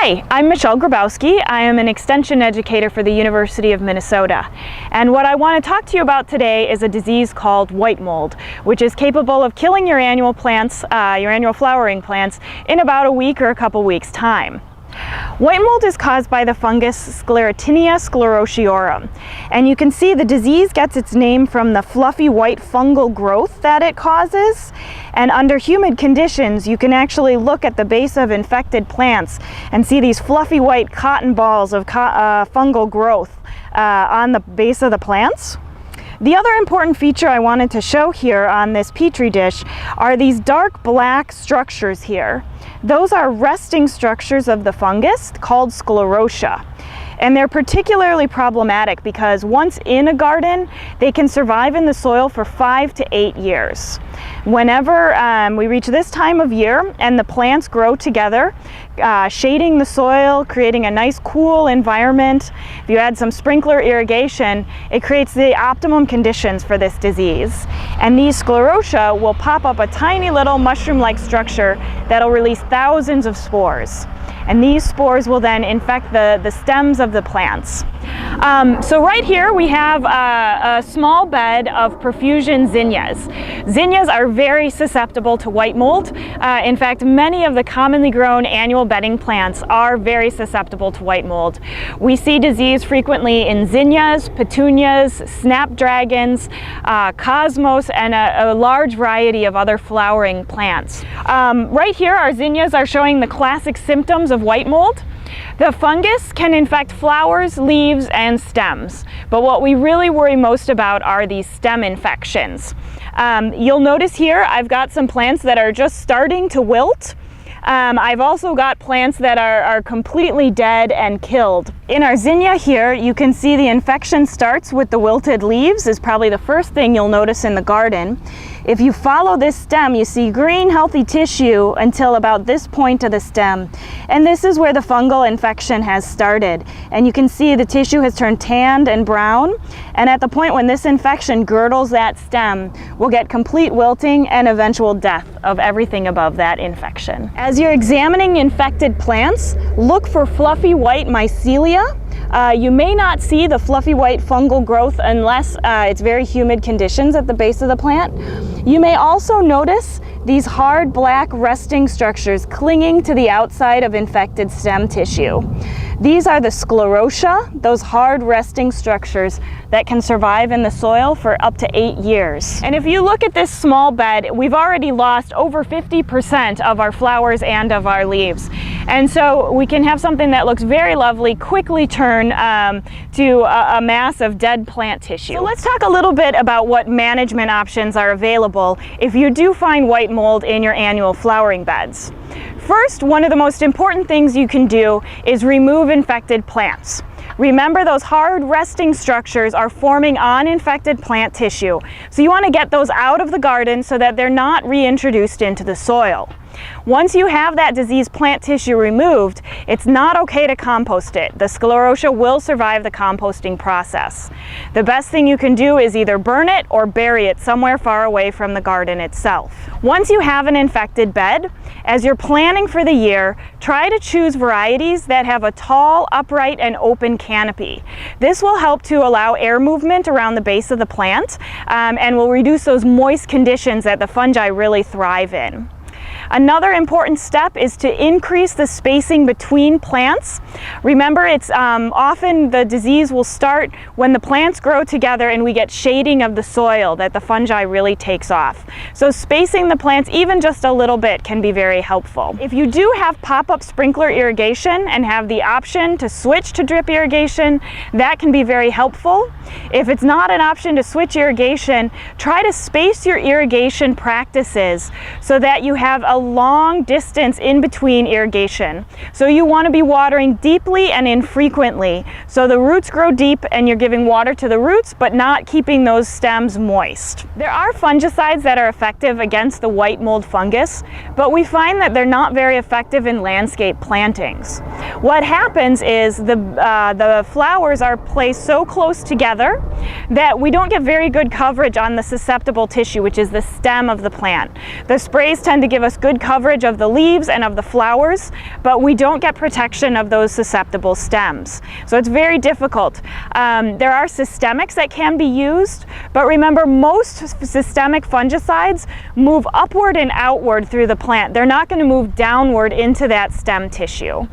Hi, I'm Michelle Grabowski. I am an extension educator for the University of Minnesota. And what I want to talk to you about today is a disease called white mold, which is capable of killing your annual plants, your annual flowering plants, in about a week or a couple weeks' time. White mold is caused by the fungus Sclerotinia sclerotiorum, and you can see the disease gets its name from the fluffy white fungal growth that it causes. And under humid conditions, you can actually look at the base of infected plants and see these fluffy white cotton balls of fungal growth on the base of the plants. The other important feature I wanted to show here on this petri dish are these dark black structures here. Those are resting structures of the fungus called sclerotia. And they're particularly problematic because once in a garden, they can survive in the soil for 5 to 8 years. Whenever we reach this time of year and the plants grow together, shading the soil, creating a nice cool environment, if you add some sprinkler irrigation, it creates the optimum conditions for this disease. And these sclerotia will pop up a tiny little mushroom-like structure that'll release thousands of spores. And these spores will then infect the stems of the plants. So right here we have a small bed of profusion zinnias. Zinnias are very susceptible to white mold. In fact, many of the commonly grown annual bedding plants are very susceptible to white mold. We see disease frequently in zinnias, petunias, snapdragons, cosmos, and a large variety of other flowering plants. Right here, our zinnias are showing the classic symptoms of white mold. The fungus can infect flowers, leaves, and stems, but what we really worry most about are these stem infections. You'll notice here I've got some plants that are just starting to wilt. I've also got plants that are completely dead and killed. In our zinnia here, you can see the infection starts with the wilted leaves, is probably the first thing you'll notice in the garden. If you follow this stem, you see green, healthy tissue until about this point of the stem. And this is where the fungal infection has started. And you can see the tissue has turned tanned and brown. And at the point when this infection girdles that stem, we'll get complete wilting and eventual death of everything above that infection. As you're examining infected plants, look for fluffy white mycelia. You may not see the fluffy white fungal growth unless it's very humid conditions at the base of the plant. You may also notice these hard black resting structures clinging to the outside of infected stem tissue. These are the sclerotia, those hard resting structures that can survive in the soil for up to 8 years. And if you look at this small bed, we've already lost over 50% of our flowers and of our leaves. And so we can have something that looks very lovely quickly turn to a mass of dead plant tissue. So let's talk a little bit about what management options are available if you do find white mold in your annual flowering beds. First, one of the most important things you can do is remove infected plants. Remember, those hard resting structures are forming on infected plant tissue. So you want to get those out of the garden so that they're not reintroduced into the soil. Once you have that diseased plant tissue removed, it's not okay to compost it. The sclerotia will survive the composting process. The best thing you can do is either burn it or bury it somewhere far away from the garden itself. Once you have an infected bed, as you're planning for the year, try to choose varieties that have a tall, upright, and open canopy. This will help to allow air movement around the base of the plant and will reduce those moist conditions that the fungi really thrive in. Another important step is to increase the spacing between plants. Remember, it's often the disease will start when the plants grow together and we get shading of the soil that the fungi really takes off. So spacing the plants even just a little bit can be very helpful. If you do have pop-up sprinkler irrigation and have the option to switch to drip irrigation, that can be very helpful. If it's not an option to switch irrigation, try to space your irrigation practices so that you have a long distance in between irrigation. So you want to be watering deeply and infrequently so the roots grow deep and you're giving water to the roots but not keeping those stems moist. There are fungicides that are effective against the white mold fungus, but we find that they're not very effective in landscape plantings. What happens is the flowers are placed so close together that we don't get very good coverage on the susceptible tissue, which is the stem of the plant. The sprays tend to give us good good coverage of the leaves and of the flowers, but we don't get protection of those susceptible stems. So it's very difficult. There are systemics that can be used, but remember, most systemic fungicides move upward and outward through the plant. They're not going to move downward into that stem tissue.